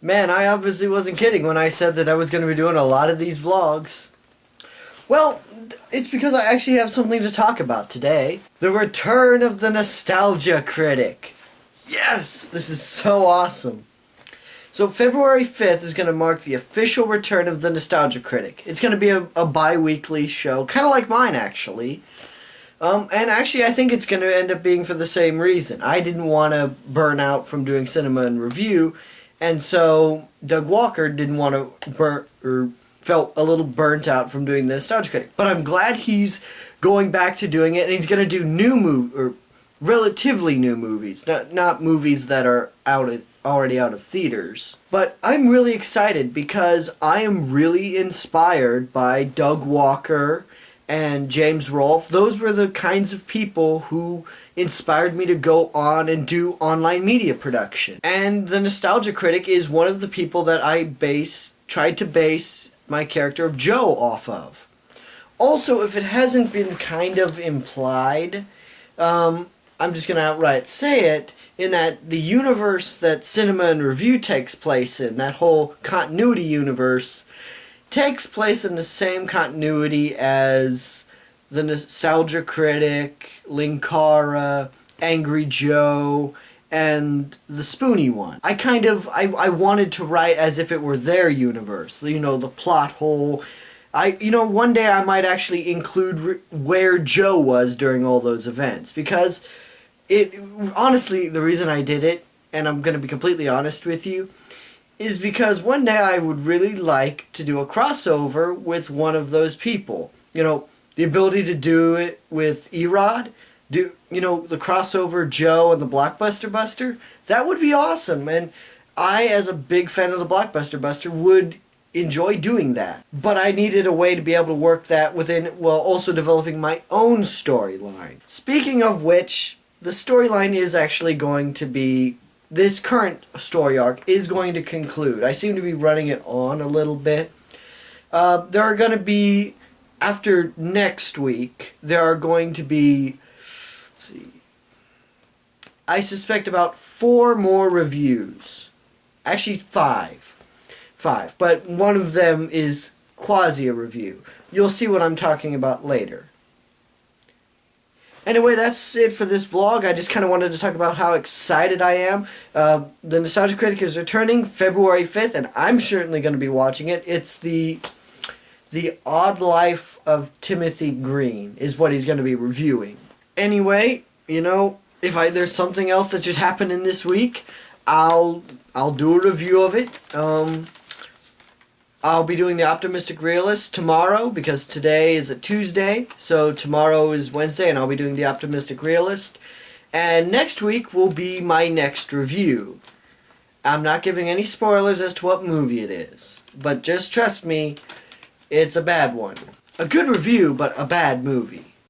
Man, I obviously wasn't kidding when I said that I was going to be doing a lot of these vlogs. Well, it's because I actually have something to talk about today. The return of the Nostalgia Critic. Yes, this is so awesome. So February 5th is going to mark the official return of the Nostalgia Critic. It's going to be a bi-weekly show, kind of like mine actually. And actually I think it's going to end up being for the same reason. I didn't want to burn out from doing cinema and review, and so Doug Walker didn't want to felt a little burnt out from doing the Nostalgia Critic. But I'm glad he's going back to doing it, and he's going to do relatively new movies, not movies that are already out of theaters. But I'm really excited because I am really inspired by Doug Walker and James Rolfe. Those were the kinds of people who inspired me to go on and do online media production. And the Nostalgia Critic is one of the people that I tried to base my character of Joe off of. Also, if it hasn't been kind of implied, I'm just going to outright say it, in that the universe that cinema and review takes place in, that whole continuity universe, takes place in the same continuity as the Nostalgia Critic, Linkara, Angry Joe, and the Spoony one. I wanted to write as if it were their universe, you know, the plot hole. One day I might actually include where Joe was during all those events, because honestly, the reason I did it, and I'm going to be completely honest with you, is because one day I would really like to do a crossover with one of those people. You know, the ability to do it with Erod, the crossover Joe and the Blockbuster Buster, that would be awesome. And I, as a big fan of the Blockbuster Buster, would enjoy doing that. But I needed a way to be able to work that within, while also developing my own storyline. Speaking of which, the storyline is actually going to be, this current story arc is going to conclude. I seem to be running it on a little bit. There are going to be, after next week, there are going to be, I suspect about 4 more reviews. Actually 5. But one of them is quasi a review. You'll see what I'm talking about later. Anyway, that's it for this vlog. I just kind of wanted to talk about how excited I am. The Nostalgia Critic is returning February 5th, and I'm certainly going to be watching it. It's the Odd Life of Timothy Green is what he's going to be reviewing. Anyway, if there's something else that should happen in this week, I'll do a review of it. I'll be doing The Optimistic Realist tomorrow, because today is a Tuesday, so tomorrow is Wednesday, and I'll be doing The Optimistic Realist. And next week will be my next review. I'm not giving any spoilers as to what movie it is, but just trust me, it's a bad one. A good review, but a bad movie.